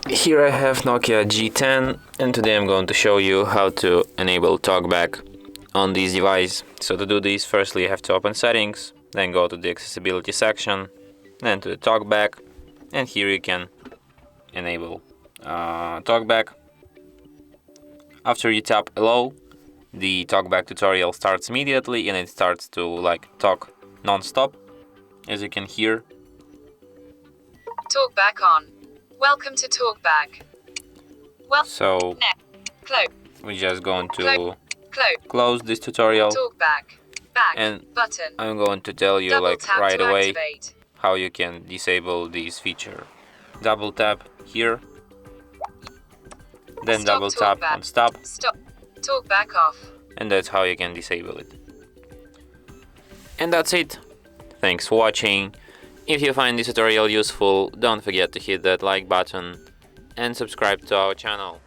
Here I have Nokia G10 and today I'm going to show you how to enable Talkback on this device. So to do this, firstly you have to open settings, then go to the accessibility section, then to the Talkback, and here you can enable Talkback. After you tap allow, the Talkback tutorial starts immediately and it starts to talk non-stop, as you can hear. Talkback on. Welcome to Talkback. So Close. we're just going to Close. close this tutorial, Talkback. Back. and Button. I'm going to tell you Double tap right to away activate. how you can disable this feature. Double tap here, then Stop double tap Talkback. on stop, Stop. Talkback off. and that's how you can disable it. And that's it. Thanks for watching. If you find this tutorial useful, don't forget to hit that like button and subscribe to our channel.